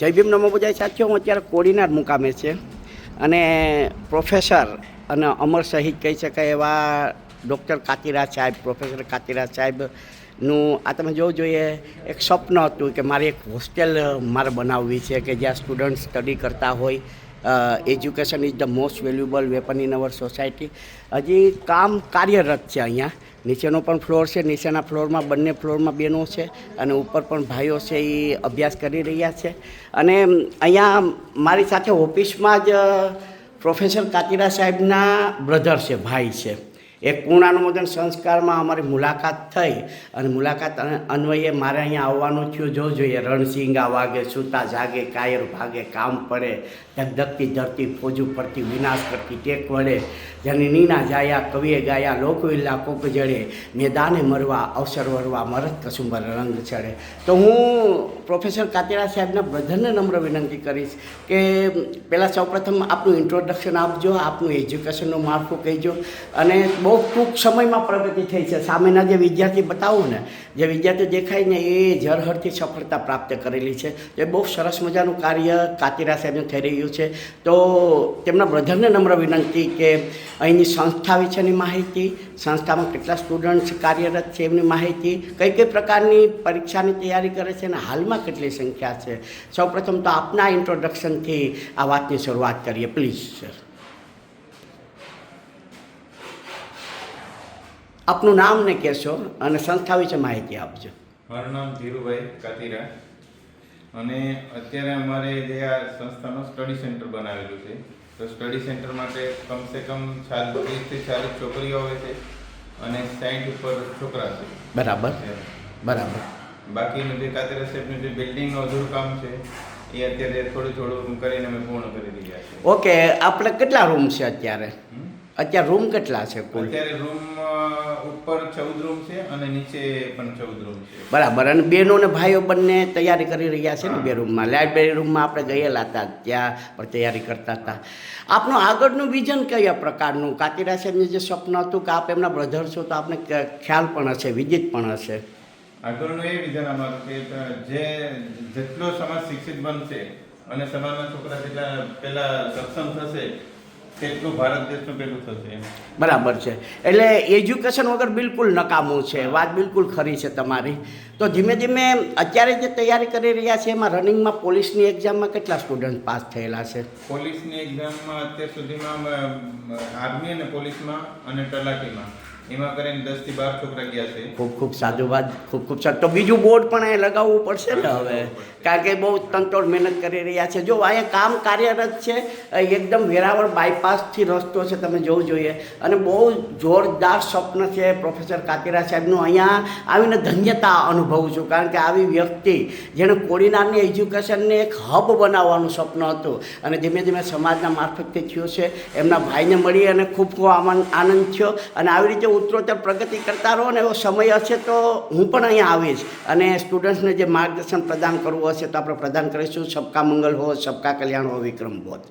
જય ભીમ નમો બુજાય સાથીઓ, હું અત્યારે કોડીનાર મુકામે છે અને પ્રોફેસર અને અમર શહીદ કહી શકાય એવા ડૉક્ટર કાતિરાજ સાહેબ, પ્રોફેસર કાતિરાજ સાહેબનું આ તમે જોવું જોઈએ. એક સ્વપ્ન હતું કે મારે એક હોસ્ટેલ મારે બનાવવી છે કે જ્યાં સ્ટુડન્ટ સ્ટડી કરતા હોય. Education is the most valuable weapon in our society. હજી કામ કાર્યરત છે. અહીંયા નીચેનો પણ ફ્લોર છે, નીચેના ફ્લોરમાં બંને ફ્લોરમાં બહેનો છે અને ઉપર પણ ભાઈઓ છે, એ અભ્યાસ કરી રહ્યા છે. અને અહીંયા મારી સાથે ઓફિસમાં જ પ્રોફેસર કાતિરા સાહેબના બ્રધર છે, ભાઈ છે. એક પૂર્ણાનુમોદન સંસ્કારમાં અમારી મુલાકાત થઈ અને મુલાકાત અન્વયે મારે અહીંયા આવવાનું થયું. જો જોઈએ રણસિંગા વાગે, સૂતા જાગે, કાયર ભાગે, કામ પડે, ધગધગતી ધરતી, ફોજું ફરતી, વિનાશ કરતી ટેક વડે, જેની નીના જાયા, કવિએ ગાયા, લોકવિલ્લા કોક જડે, મેદાને મરવા, અવસર વરવા, મરદ કસુંબર રંગ ચડે. તો હું પ્રોફેસર કાતિરા સાહેબના બ્રધરને નમ્ર વિનંતી કરીશ કે પહેલાં સૌપ્રથમ આપનું ઇન્ટ્રોડક્શન આપજો, આપનું એજ્યુકેશનનું માળખું કહેજો. અને બહુ ટૂંક સમયમાં પ્રગતિ થઈ છે. સામેના જે વિદ્યાર્થી બતાવું ને, જે વિદ્યાર્થી દેખાય ને, એ ઝરહરથી સફળતા પ્રાપ્ત કરેલી છે. એ બહુ સરસ મજાનું કાર્ય કાતિરા સાહેબનું થઈ રહ્યું છે. તો તેમના બ્રધરને નમ્ર વિનંતી કે અહીંની સંસ્થા વિશેની માહિતી, સંસ્થામાં કેટલા સ્ટુડન્ટ્સ કાર્યરત છે એમની માહિતી, કઈ કઈ પ્રકારની પરીક્ષાની તૈયારી કરે છે અને હાલમાં કેટલી સંખ્યા છે. સૌપ્રથમ તો આપના ઇન્ટ્રોડક્શનથી આ વાતની શરૂઆત કરીએ, પ્લીઝ સર. આપનું નામ ને કહેશો અને સંસ્થા વિશે માહિતી આપજો. મારું નામ ધીરુભાઈ કાતિરા અને અત્યારે અમારે જે આ સંસ્થાનો સ્ટડી સેન્ટર બનાવેલું છે. તો સ્ટડી સેન્ટર માટે કમસે કમ 30થી 40 છોકરીઓ આવે છે અને 60 ઉપર છોકરા છે. બરાબર બરાબર. બાકીનું જે કાતિરા સાહેબનું જે બિલ્ડિંગનું અધૂરું કામ છે એ અત્યારે થોડું કરીને અમે પૂર્ણ કરી રહ્યા છીએ. ઓકે, આપણે કેટલા રૂમ છે અત્યારે? અત્યારે રૂમ કેટલા છે કુલ? અત્યારે રૂમ ઉપર 14 રૂમ છે અને નીચે પણ 14 રૂમ છે. બરાબર. અને બહેનો ને ભાઈઓ બંને તૈયારી કરી રહ્યા છે ને બે રૂમમાં? લાઇબ્રેરી રૂમમાં આપણે ગયેલા હતા, ત્યાં પણ તૈયારી કરતા હતા. આપનું આગળનું વિઝન કયા પ્રકારનું? કાતિરા સાહેબનું જે સ્વપ્ન હતું કે આપ એમના બ્રધર છો તો આપને ખ્યાલ પણ હશે, વિદિત પણ હશે. આગળનું એ વિઝન અમારું કે જેટલો સમાજ શિક્ષિત બનશે અને સમાજના છોકરા જેટલા પહેલા સક્ષમ થશે તેટલું ભારત દેશનું પેલું થશે. બરાબર છે. એટલે એજ્યુકેશન વગર બિલકુલ નકામું છે. વાત બિલકુલ ખરી છે તમારી. તો ધીમે ધીમે અત્યારે જે તૈયારી કરી રહ્યા છે એમાં રનિંગમાં પોલીસની એક્ઝામમાં કેટલા સ્ટુડન્ટ પાસ થયેલા છે? પોલીસની એક્ઝામમાં અત્યાર સુધીમાં આર્મી અને પોલીસમાં અને તલાટીમાં એમાં કરીને 10 થી 12 છોકરા ગયા છે. ખૂબ ખૂબ સાધુવાદ, ખૂબ ખૂબ સારું. તો બીજું બોર્ડ પણ એ લગાવવું પડશે ને હવે, કારણ કે બહુ તનતોડ મહેનત કરી રહ્યા છે. જો અહીંયા કામ કાર્યરત છે, એકદમ વેરાવળ બાયપાસથી રસ્તો છે, તમે જોવું જોઈએ. અને બહુ જોરદાર સ્વપ્ન છે પ્રોફેસર કાતિરા સાહેબનું. અહીંયા આવીને ધન્યતા અનુભવું છું, કારણ કે આવી વ્યક્તિ જેણે કોડીનારની એજ્યુકેશનને એક હબ બનાવવાનું સ્વપ્ન હતું અને ધીમે ધીમે સમાજના મારફતથી થયું છે. એમના ભાઈને મળી અને ખૂબ ખૂબ આનંદ થયો. અને આવી રીતે ઉત્તરોત્તર પ્રગતિ કરતા રહો ને એવો સમય હશે તો હું પણ અહીંયા આવીશ અને સ્ટુડન્ટ્સને જે માર્ગદર્શન પ્રદાન કરવું હશે તો આપણે પ્રદાન કરીશું. સબકા મંગલ હો, સબકા કલ્યાણ હો, વિક્રમ બોધ.